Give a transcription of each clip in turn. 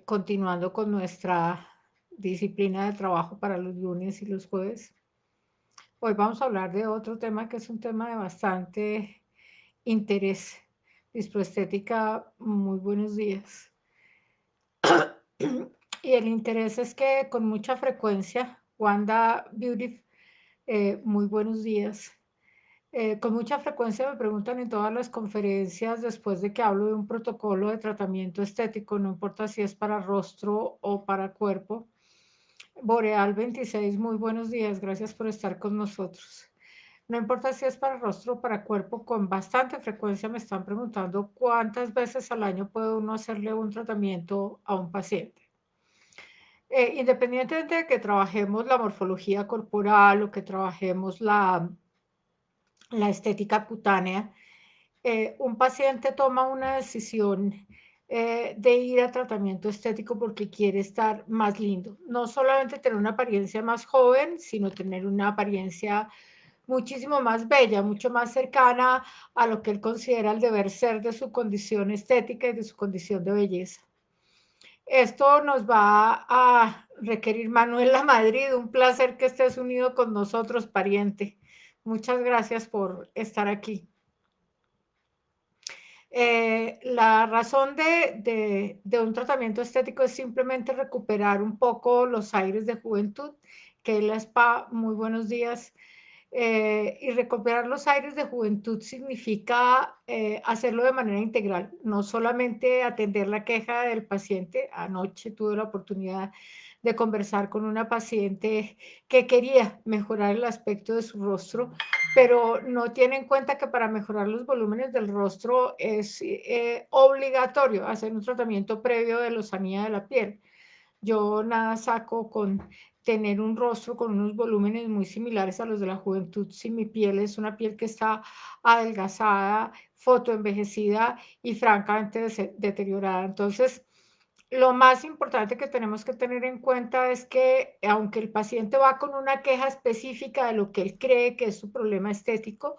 continuando con nuestra disciplina de trabajo para los lunes y los jueves. Hoy vamos a hablar de otro tema que es un tema de bastante interés. Disproestética, muy buenos días. Y el interés es que con mucha frecuencia, Wanda Beauty, muy buenos días. Con mucha frecuencia me preguntan en todas las conferencias después de que hablo de un protocolo de tratamiento estético, no importa si es para rostro o para cuerpo. Boreal 26, muy buenos días, gracias por estar con nosotros. No importa si es para rostro o para cuerpo, con bastante frecuencia me están preguntando cuántas veces al año puede uno hacerle un tratamiento a un paciente. Independientemente de que trabajemos la morfología corporal o que trabajemos la estética cutánea, un paciente toma una decisión de ir a tratamiento estético porque quiere estar más lindo. No solamente tener una apariencia más joven, sino tener una apariencia muchísimo más bella, mucho más cercana a lo que él considera el deber ser de su condición estética y de su condición de belleza. Esto nos va a requerir, Manuela Madrid, un placer que estés unido con nosotros, pariente. Muchas gracias por estar aquí. La razón de un tratamiento estético es simplemente recuperar un poco los aires de juventud, que es la spa, muy buenos días. Y recuperar los aires de juventud significa hacerlo de manera integral, no solamente atender la queja del paciente. Anoche tuve la oportunidad de conversar con una paciente que quería mejorar el aspecto de su rostro, pero no tiene en cuenta que para mejorar los volúmenes del rostro es obligatorio hacer un tratamiento previo de lozanía de la piel. Yo nada saco con tener un rostro con unos volúmenes muy similares a los de la juventud si mi piel es una piel que está adelgazada, fotoenvejecida y francamente deteriorada. Entonces, lo más importante que tenemos que tener en cuenta es que aunque el paciente va con una queja específica de lo que él cree que es su problema estético,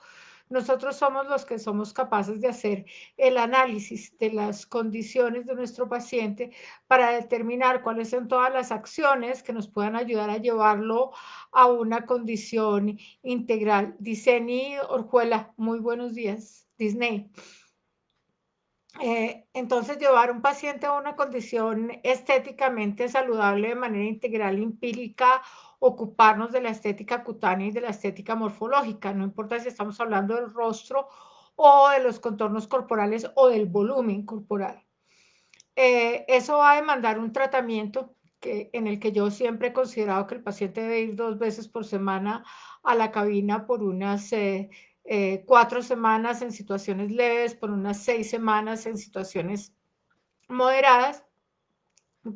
nosotros somos los que somos capaces de hacer el análisis de las condiciones de nuestro paciente para determinar cuáles son todas las acciones que nos puedan ayudar a llevarlo a una condición integral. Disney Orjuela, muy buenos días. Disney. Entonces, llevar un paciente a una condición estéticamente saludable de manera integral implica ocuparnos de la estética cutánea y de la estética morfológica, no importa si estamos hablando del rostro o de los contornos corporales o del volumen corporal. Eso va a demandar un tratamiento en el que yo siempre he considerado que el paciente debe ir 2 veces por semana a la cabina por unas 4 semanas en situaciones leves, por unas 6 semanas en situaciones moderadas,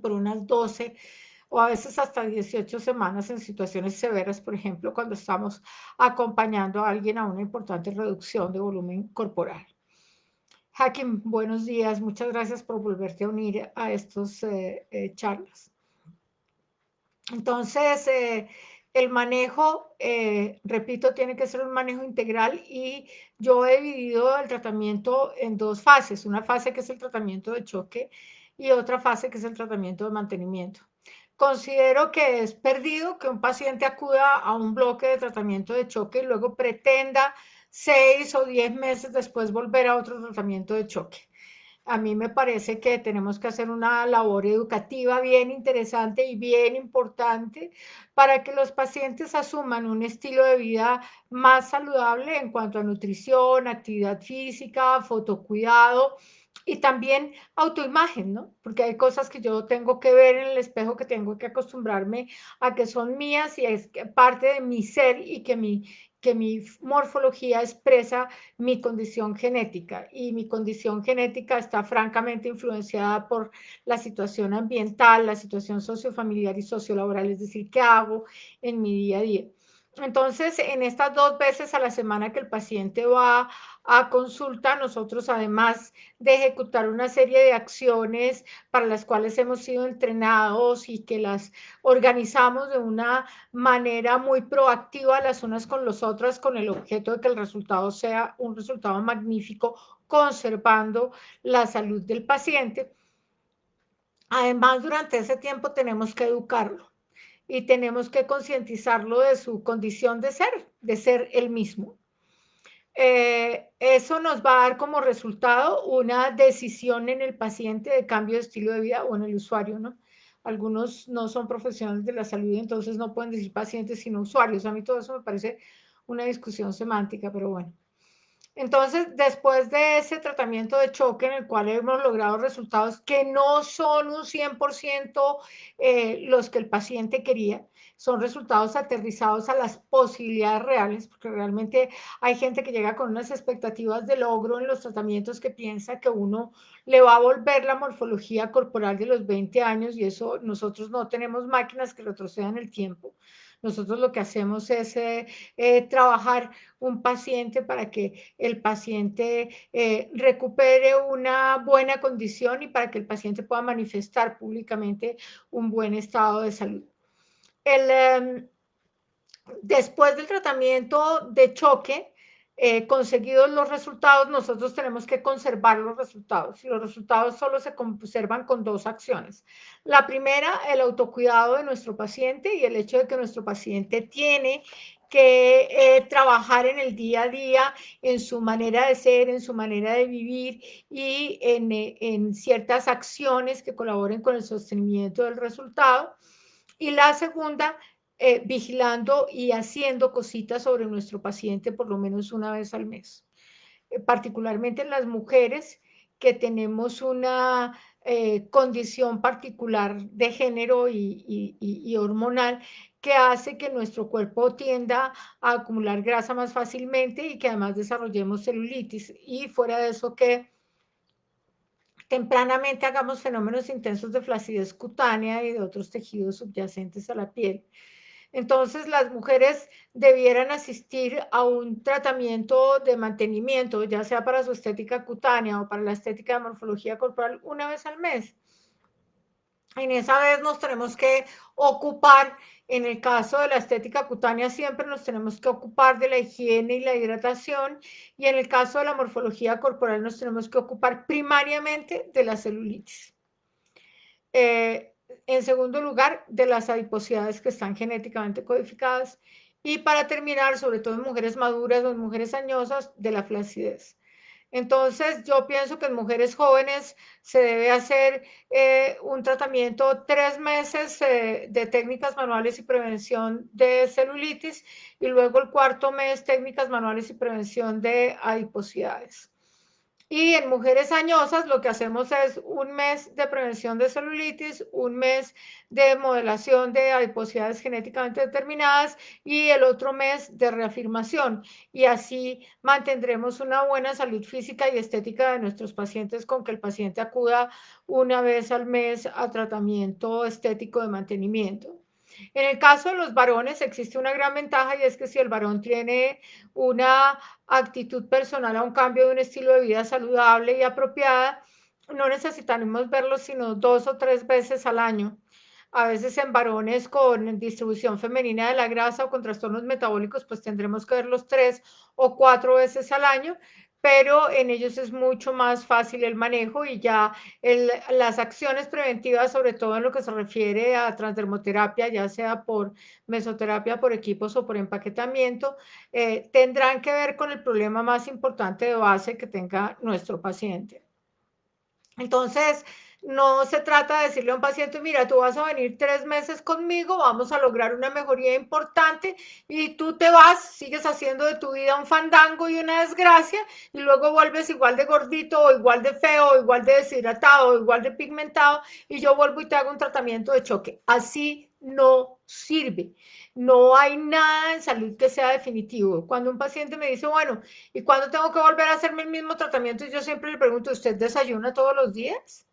por unas 12 o a veces hasta 18 semanas en situaciones severas, por ejemplo, cuando estamos acompañando a alguien a una importante reducción de volumen corporal. Hakim, buenos días. Muchas gracias por volverte a unir a estos charlas. Entonces, el manejo, repito, tiene que ser un manejo integral y yo he dividido el tratamiento en dos fases. Una fase que es el tratamiento de choque y otra fase que es el tratamiento de mantenimiento. Considero que es perdido que un paciente acuda a un bloque de tratamiento de choque y luego pretenda 6 o 10 meses después volver a otro tratamiento de choque. A mí me parece que tenemos que hacer una labor educativa bien interesante y bien importante para que los pacientes asuman un estilo de vida más saludable en cuanto a nutrición, actividad física, fotocuidado y también autoimagen, ¿no? Porque hay cosas que yo tengo que ver en el espejo, que tengo que acostumbrarme a que son mías y es parte de mi ser y que mi morfología expresa mi condición genética y mi condición genética está francamente influenciada por la situación ambiental, la situación sociofamiliar y sociolaboral, es decir, qué hago en mi día a día. Entonces, en estas 2 veces a la semana que el paciente va a consulta, nosotros además de ejecutar una serie de acciones para las cuales hemos sido entrenados y que las organizamos de una manera muy proactiva las unas con las otras con el objeto de que el resultado sea un resultado magnífico, conservando la salud del paciente. Además, durante ese tiempo tenemos que educarlo y tenemos que concientizarlo de su condición de ser el mismo. Eso nos va a dar como resultado una decisión en el paciente de cambio de estilo de vida o en el usuario, ¿no? Algunos no son profesionales de la salud y entonces no pueden decir pacientes sino usuarios. A mí todo eso me parece una discusión semántica, pero bueno. Entonces, después de ese tratamiento de choque en el cual hemos logrado resultados que no son un 100% los que el paciente quería, son resultados aterrizados a las posibilidades reales, porque realmente hay gente que llega con unas expectativas de logro en los tratamientos que piensa que uno le va a volver la morfología corporal de los 20 años y eso nosotros no tenemos máquinas que retrocedan el tiempo. Nosotros lo que hacemos es trabajar un paciente para que el paciente recupere una buena condición y para que el paciente pueda manifestar públicamente un buen estado de salud. El, después del tratamiento de choque, conseguidos los resultados, nosotros tenemos que conservar los resultados. Y los resultados solo se conservan con dos acciones. La primera, el autocuidado de nuestro paciente y el hecho de que nuestro paciente tiene que trabajar en el día a día, en su manera de ser, en su manera de vivir y en ciertas acciones que colaboren con el sostenimiento del resultado. Y la segunda, vigilando y haciendo cositas sobre nuestro paciente por lo menos una vez al mes. Particularmente en las mujeres que tenemos una condición particular de género y hormonal que hace que nuestro cuerpo tienda a acumular grasa más fácilmente y que además desarrollemos celulitis. Y fuera de eso que tempranamente hagamos fenómenos intensos de flacidez cutánea y de otros tejidos subyacentes a la piel. Entonces, las mujeres debieran asistir a un tratamiento de mantenimiento, ya sea para su estética cutánea o para la estética de morfología corporal, una vez al mes. En esa vez nos tenemos que ocupar, en el caso de la estética cutánea, siempre nos tenemos que ocupar de la higiene y la hidratación, y en el caso de la morfología corporal nos tenemos que ocupar primariamente de la celulitis. En segundo lugar, de las adiposidades que están genéticamente codificadas. Y para terminar, sobre todo en mujeres maduras o en mujeres añosas, de la flacidez. Entonces, yo pienso que en mujeres jóvenes se debe hacer un tratamiento 3 meses de técnicas manuales y prevención de celulitis y luego el cuarto mes técnicas manuales y prevención de adiposidades. Y en mujeres añosas lo que hacemos es un mes de prevención de celulitis, un mes de modelación de adiposidades genéticamente determinadas y el otro mes de reafirmación. Y así mantendremos una buena salud física y estética de nuestros pacientes con que el paciente acuda una vez al mes a tratamiento estético de mantenimiento. En el caso de los varones existe una gran ventaja y es que si el varón tiene una actitud personal a un cambio de un estilo de vida saludable y apropiada, no necesitamos verlo sino 2 o 3 veces al año. A veces en varones con distribución femenina de la grasa o con trastornos metabólicos, pues tendremos que verlos 3 o 4 veces al año, pero en ellos es mucho más fácil el manejo y ya las acciones preventivas, sobre todo en lo que se refiere a transdermoterapia, ya sea por mesoterapia, por equipos o por empaquetamiento, tendrán que ver con el problema más importante de base que tenga nuestro paciente. Entonces, no se trata de decirle a un paciente, mira, tú vas a venir 3 meses conmigo, vamos a lograr una mejoría importante y tú te vas, sigues haciendo de tu vida un fandango y una desgracia y luego vuelves igual de gordito o igual de feo o igual de deshidratado o igual de pigmentado y yo vuelvo y te hago un tratamiento de choque. Así no sirve. No hay nada en salud que sea definitivo. Cuando un paciente me dice, bueno, ¿y cuándo tengo que volver a hacerme el mismo tratamiento? Y yo siempre le pregunto, ¿usted desayuna todos los días?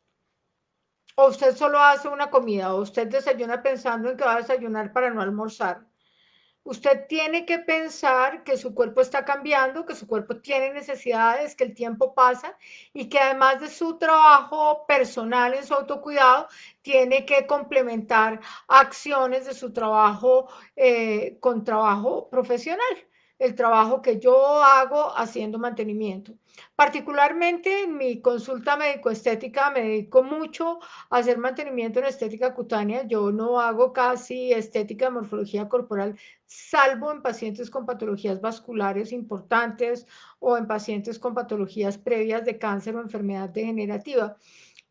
¿O usted solo hace una comida? ¿O usted desayuna pensando en que va a desayunar para no almorzar? Usted tiene que pensar que su cuerpo está cambiando, que su cuerpo tiene necesidades, que el tiempo pasa y que además de su trabajo personal en su autocuidado, tiene que complementar acciones de su trabajo con trabajo profesional. el trabajo que yo hago haciendo mantenimiento. Particularmente en mi consulta médico-estética me dedico mucho a hacer mantenimiento en estética cutánea. Yo no hago casi estética de morfología corporal, salvo en pacientes con patologías vasculares importantes o en pacientes con patologías previas de cáncer o enfermedad degenerativa,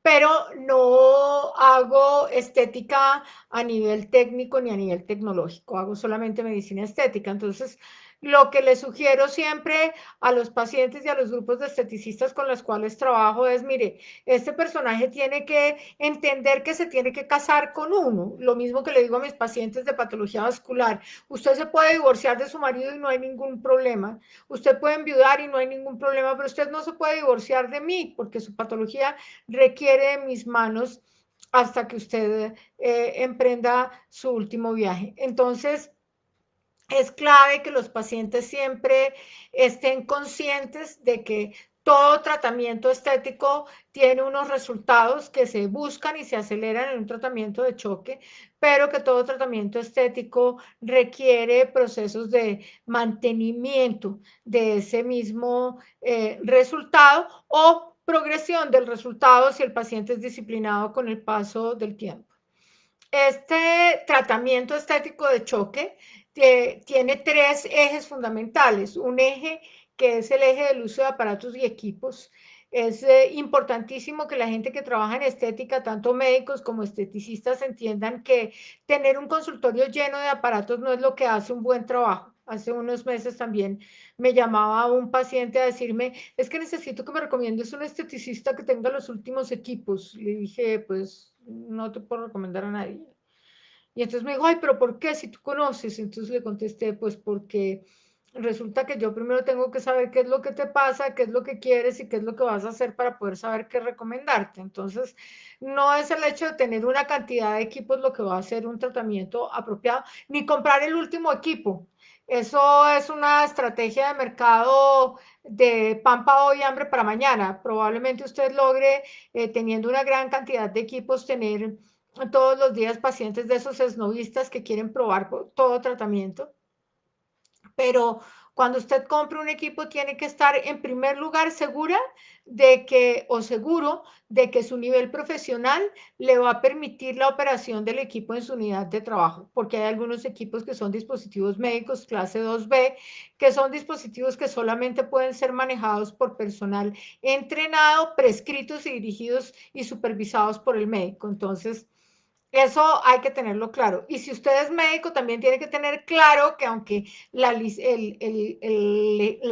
pero no hago estética a nivel técnico ni a nivel tecnológico, hago solamente medicina estética. Entonces, lo que les sugiero siempre a los pacientes y a los grupos de esteticistas con los cuales trabajo es, mire, este personaje tiene que entender que se tiene que casar con uno, lo mismo que le digo a mis pacientes de patología vascular, usted se puede divorciar de su marido y no hay ningún problema, usted puede enviudar y no hay ningún problema, pero usted no se puede divorciar de mí porque su patología requiere de mis manos hasta que usted emprenda su último viaje. Entonces, es clave que los pacientes siempre estén conscientes de que todo tratamiento estético tiene unos resultados que se buscan y se aceleran en un tratamiento de choque, pero que todo tratamiento estético requiere procesos de mantenimiento de ese mismo resultado o progresión del resultado si el paciente es disciplinado con el paso del tiempo. Este tratamiento estético de choque tiene tres ejes fundamentales. Un eje que es el eje del uso de aparatos y equipos. Es importantísimo que la gente que trabaja en estética, tanto médicos como esteticistas, entiendan que tener un consultorio lleno de aparatos no es lo que hace un buen trabajo. Hace unos meses también me llamaba un paciente a decirme, es que necesito que me recomiendes un esteticista que tenga los últimos equipos. Le dije, pues no te puedo recomendar a nadie. Y entonces me dijo, ay, pero ¿por qué? Si tú conoces. Entonces le contesté, pues porque resulta que yo primero tengo que saber qué es lo que te pasa, qué es lo que quieres y qué es lo que vas a hacer para poder saber qué recomendarte. Entonces, no es el hecho de tener una cantidad de equipos lo que va a hacer un tratamiento apropiado, ni comprar el último equipo. Eso es una estrategia de mercado de pan para hoy, hambre para mañana. Probablemente usted logre, teniendo una gran cantidad de equipos, tener todos los días pacientes de esos esnovistas que quieren probar todo tratamiento, pero cuando usted compra un equipo tiene que estar en primer lugar segura de que, o seguro de que su nivel profesional le va a permitir la operación del equipo en su unidad de trabajo, porque hay algunos equipos que son dispositivos médicos clase 2B, que son dispositivos que solamente pueden ser manejados por personal entrenado, prescritos y dirigidos y supervisados por el médico. Entonces, eso hay que tenerlo claro. Y si usted es médico, también tiene que tener claro que aunque el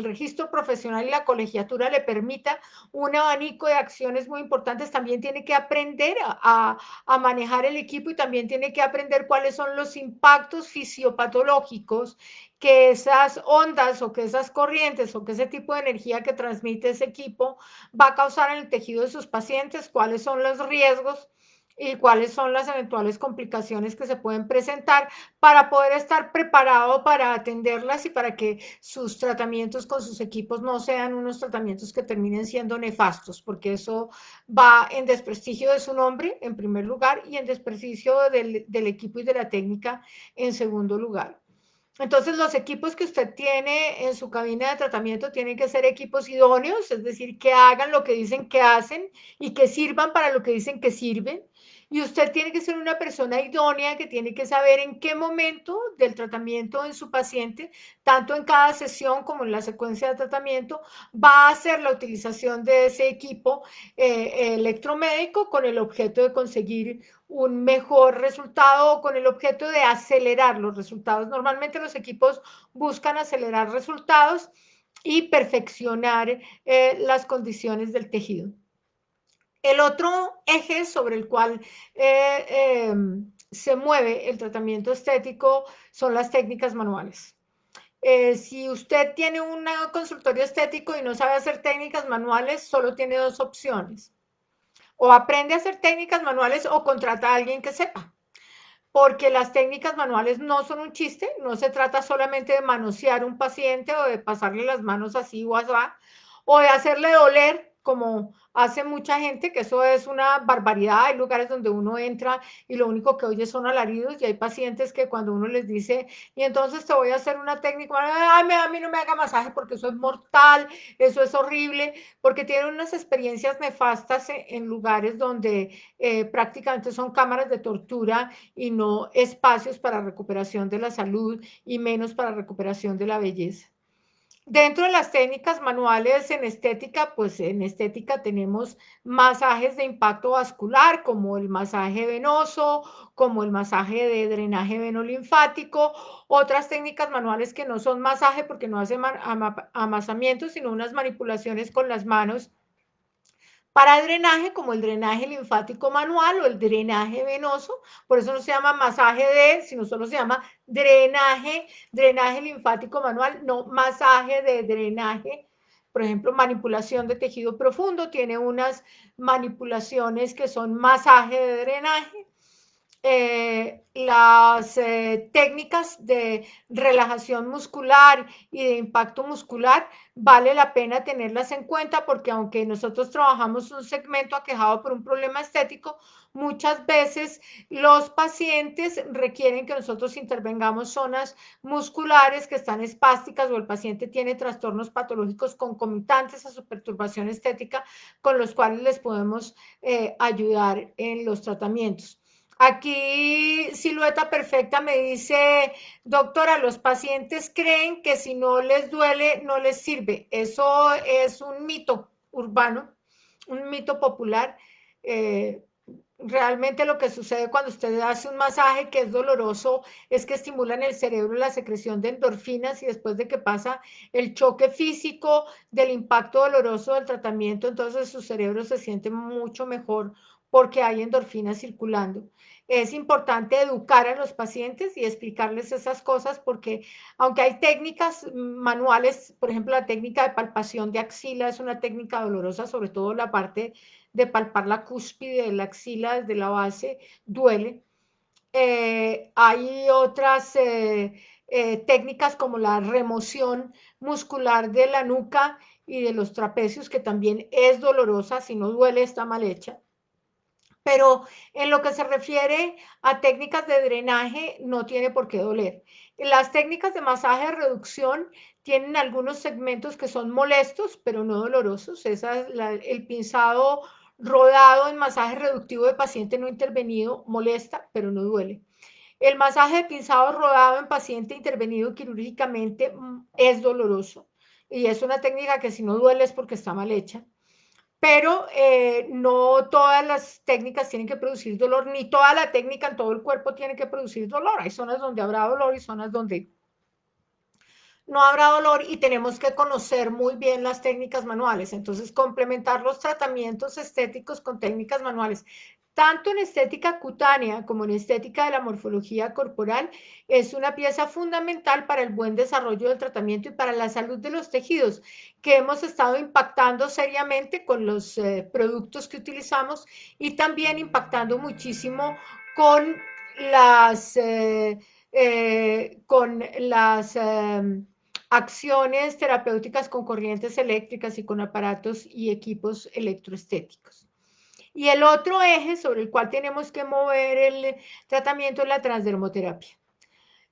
registro profesional y la colegiatura le permita un abanico de acciones muy importantes, también tiene que aprender a manejar el equipo y también tiene que aprender cuáles son los impactos fisiopatológicos que esas ondas o que esas corrientes o que ese tipo de energía que transmite ese equipo va a causar en el tejido de sus pacientes, cuáles son los riesgos y cuáles son las eventuales complicaciones que se pueden presentar para poder estar preparado para atenderlas y para que sus tratamientos con sus equipos no sean unos tratamientos que terminen siendo nefastos, porque eso va en desprestigio de su nombre en primer lugar y en desprestigio del equipo y de la técnica en segundo lugar. Entonces, los equipos que usted tiene en su cabina de tratamiento tienen que ser equipos idóneos, es decir, que hagan lo que dicen que hacen y que sirvan para lo que dicen que sirven. Y usted tiene que ser una persona idónea que tiene que saber en qué momento del tratamiento en su paciente, tanto en cada sesión como en la secuencia de tratamiento, va a hacer la utilización de ese equipo electromédico con el objeto de conseguir un mejor resultado o con el objeto de acelerar los resultados. Normalmente los equipos buscan acelerar resultados y perfeccionar las condiciones del tejido. El otro eje sobre el cual eh, eh, se mueve el tratamiento estético son las técnicas manuales. Si usted tiene un consultorio estético y no sabe hacer técnicas manuales, solo tiene dos opciones. O aprende a hacer técnicas manuales o contrata a alguien que sepa. Porque las técnicas manuales no son un chiste, no se trata solamente de manosear un paciente o de pasarle las manos así o así, o de hacerle doler como hace mucha gente, que eso es una barbaridad. Hay lugares donde uno entra y lo único que oye son alaridos, y hay pacientes que cuando uno les dice, y entonces te voy a hacer una técnica, ay, a mí no me haga masaje porque eso es mortal, eso es horrible, porque tienen unas experiencias nefastas en lugares donde prácticamente son cámaras de tortura y no espacios para recuperación de la salud y menos para recuperación de la belleza. Dentro de las técnicas manuales en estética, pues en estética tenemos masajes de impacto vascular, como el masaje venoso, como el masaje de drenaje venolinfático, otras técnicas manuales que no son masaje porque no hacen amasamiento, sino unas manipulaciones con las manos para drenaje, como el drenaje linfático manual o el drenaje venoso. Por eso no se llama masaje de, sino solo se llama drenaje linfático manual, no masaje de drenaje. Por ejemplo, manipulación de tejido profundo tiene unas manipulaciones que son masaje de drenaje. Las técnicas de relajación muscular y de impacto muscular vale la pena tenerlas en cuenta, porque aunque nosotros trabajamos un segmento aquejado por un problema estético, muchas veces los pacientes requieren que nosotros intervengamos zonas musculares que están espásticas, o el paciente tiene trastornos patológicos concomitantes a su perturbación estética, con los cuales les podemos ayudar en los tratamientos. Aquí Silueta Perfecta me dice, doctora, los pacientes creen que si no les duele, no les sirve. Eso es un mito urbano, un mito popular. Eh, Realmente lo que sucede cuando usted hace un masaje que es doloroso es que estimulan el cerebro la secreción de endorfinas, y después de que pasa el choque físico del impacto doloroso del tratamiento, entonces su cerebro se siente mucho mejor porque hay endorfinas circulando. Es importante educar a los pacientes y explicarles esas cosas, porque aunque hay técnicas manuales, por ejemplo, la técnica de palpación de axila es una técnica dolorosa, sobre todo la parte de palpar la cúspide de la axila desde la base, duele. Hay otras técnicas como la remoción muscular de la nuca y de los trapecios, que también es dolorosa. Si no duele, está mal hecha. Pero en lo que se refiere a técnicas de drenaje, no tiene por qué doler. Las técnicas de masaje de reducción tienen algunos segmentos que son molestos, pero no dolorosos. El pinzado rodado en masaje reductivo de paciente no intervenido molesta, pero no duele. El masaje de pinzado rodado en paciente intervenido quirúrgicamente es doloroso, y es una técnica que si no duele es porque está mal hecha. Pero no todas las técnicas tienen que producir dolor, ni toda la técnica en todo el cuerpo tiene que producir dolor. Hay zonas donde habrá dolor y zonas donde no habrá dolor, y tenemos que conocer muy bien las técnicas manuales. Entonces, complementar los tratamientos estéticos con técnicas manuales, tanto en estética cutánea como en estética de la morfología corporal, es una pieza fundamental para el buen desarrollo del tratamiento y para la salud de los tejidos, que hemos estado impactando seriamente con los productos que utilizamos, y también impactando muchísimo con las acciones terapéuticas con corrientes eléctricas y con aparatos y equipos electroestéticos. Y el otro eje sobre el cual tenemos que mover el tratamiento es la transdermoterapia.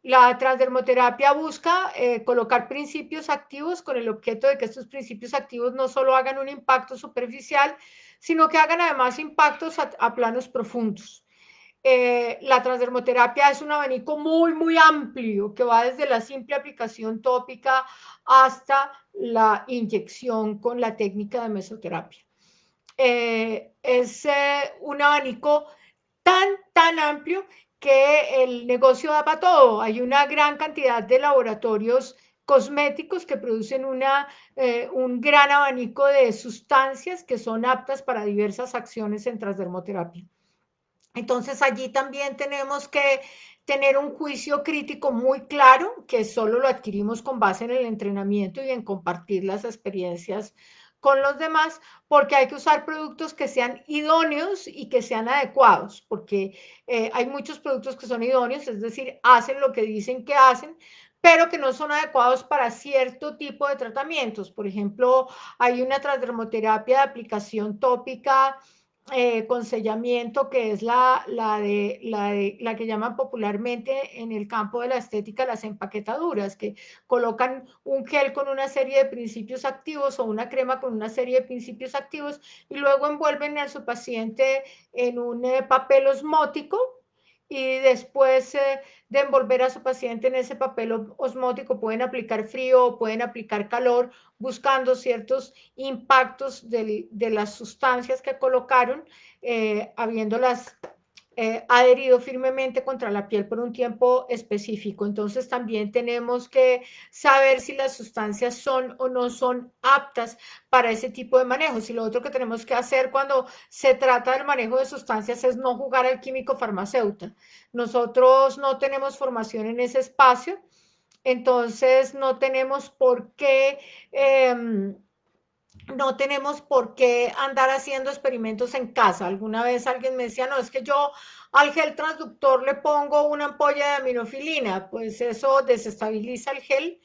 La transdermoterapia busca colocar principios activos con el objeto de que estos principios activos no solo hagan un impacto superficial, sino que hagan además impactos a planos profundos. La transdermoterapia es un abanico muy, muy amplio, que va desde la simple aplicación tópica hasta la inyección con la técnica de mesoterapia. Es un abanico tan amplio que el negocio da para todo. Hay una gran cantidad de laboratorios cosméticos que producen un gran abanico de sustancias que son aptas para diversas acciones en transdermoterapia. Entonces allí también tenemos que tener un juicio crítico muy claro, que solo lo adquirimos con base en el entrenamiento y en compartir las experiencias con los demás, porque hay que usar productos que sean idóneos y que sean adecuados, porque hay muchos productos que son idóneos, es decir, hacen lo que dicen que hacen, pero que no son adecuados para cierto tipo de tratamientos. Por ejemplo, hay una transdermoterapia de aplicación tópica con sellamiento, que es la que llaman popularmente en el campo de la estética las empaquetaduras, que colocan un gel con una serie de principios activos o una crema con una serie de principios activos y luego envuelven a su paciente en un papel osmótico y después de envolver a su paciente en ese papel osmótico pueden aplicar frío o pueden aplicar calor buscando ciertos impactos de las sustancias que colocaron, habiéndolas adherido firmemente contra la piel por un tiempo específico. Entonces también tenemos que saber si las sustancias son o no son aptas para ese tipo de manejo. Y lo otro que tenemos que hacer cuando se trata del manejo de sustancias es no jugar al químico farmacéutico. Nosotros no tenemos formación en ese espacio, entonces no tenemos por qué no tenemos por qué andar haciendo experimentos en casa. Alguna vez alguien me decía, no, es que yo al gel transductor le pongo una ampolla de aminofilina, pues eso desestabiliza el gel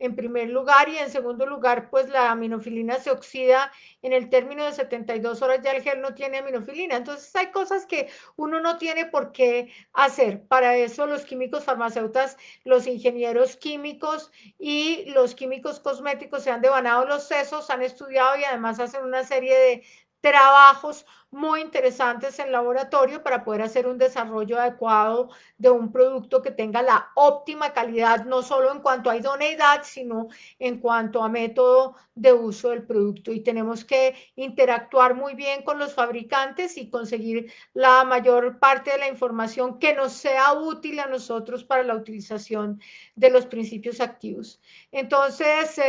en primer lugar, y en segundo lugar, pues la aminofilina se oxida en el término de 72 horas, ya el gel no tiene aminofilina. Entonces hay cosas que uno no tiene por qué hacer. Para eso los químicos farmacéuticos, los ingenieros químicos y los químicos cosméticos se han devanado los sesos, han estudiado y además hacen una serie de trabajos muy interesantes en laboratorio para poder hacer un desarrollo adecuado de un producto que tenga la óptima calidad, no solo en cuanto a idoneidad, sino en cuanto a método de uso del producto. Y tenemos que interactuar muy bien con los fabricantes y conseguir la mayor parte de la información que nos sea útil a nosotros para la utilización de los principios activos. Entonces,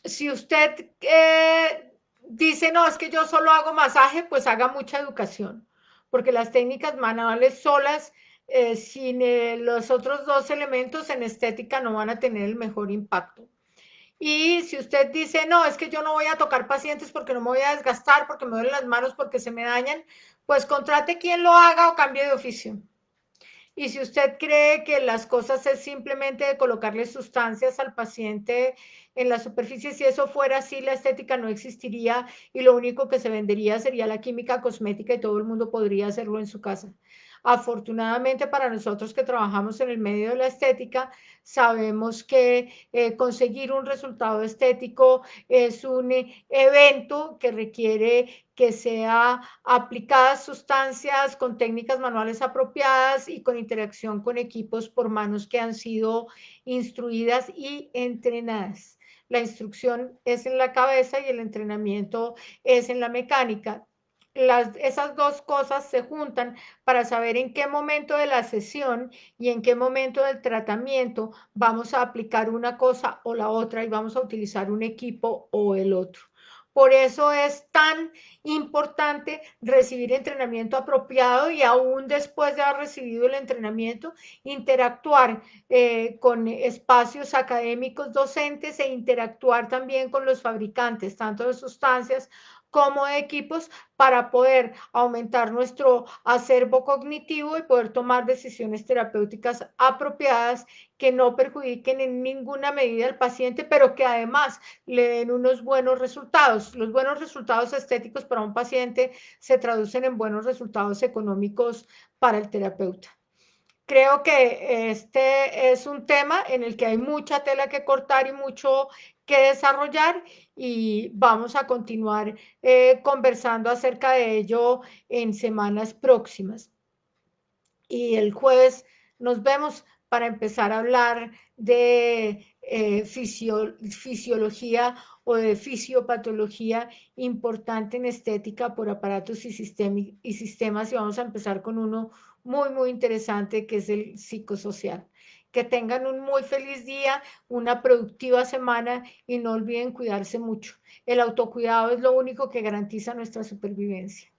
si usted dice, no, es que yo solo hago masaje, pues haga mucha educación, porque las técnicas manuales solas, sin los otros dos elementos en estética, no van a tener el mejor impacto. Y si usted dice, no, es que yo no voy a tocar pacientes porque no me voy a desgastar, porque me duelen las manos, porque se me dañan, pues contrate quien lo haga o cambie de oficio. Y si usted cree que las cosas es simplemente de colocarle sustancias al paciente en la superficie, si eso fuera así, la estética no existiría y lo único que se vendería sería la química cosmética y todo el mundo podría hacerlo en su casa. Afortunadamente para nosotros que trabajamos en el medio de la estética, sabemos que conseguir un resultado estético es un evento que requiere que sea aplicadas sustancias con técnicas manuales apropiadas y con interacción con equipos por manos que han sido instruidas y entrenadas. La instrucción es en la cabeza y el entrenamiento es en la mecánica. Esas dos cosas se juntan para saber en qué momento de la sesión y en qué momento del tratamiento vamos a aplicar una cosa o la otra y vamos a utilizar un equipo o el otro. Por eso es tan importante recibir entrenamiento apropiado y aún después de haber recibido el entrenamiento, interactuar con espacios académicos docentes e interactuar también con los fabricantes, tanto de sustancias como de equipos, para poder aumentar nuestro acervo cognitivo y poder tomar decisiones terapéuticas apropiadas que no perjudiquen en ninguna medida al paciente, pero que además le den unos buenos resultados. Los buenos resultados estéticos para un paciente se traducen en buenos resultados económicos para el terapeuta. Creo que este es un tema en el que hay mucha tela que cortar y mucho que desarrollar y vamos a continuar conversando acerca de ello en semanas próximas. Y el jueves nos vemos para empezar a hablar de fisiología o de fisiopatología importante en estética por aparatos y sistemas, y vamos a empezar con uno muy, muy interesante que es el psicosocial. Que tengan un muy feliz día, una productiva semana y no olviden cuidarse mucho. El autocuidado es lo único que garantiza nuestra supervivencia.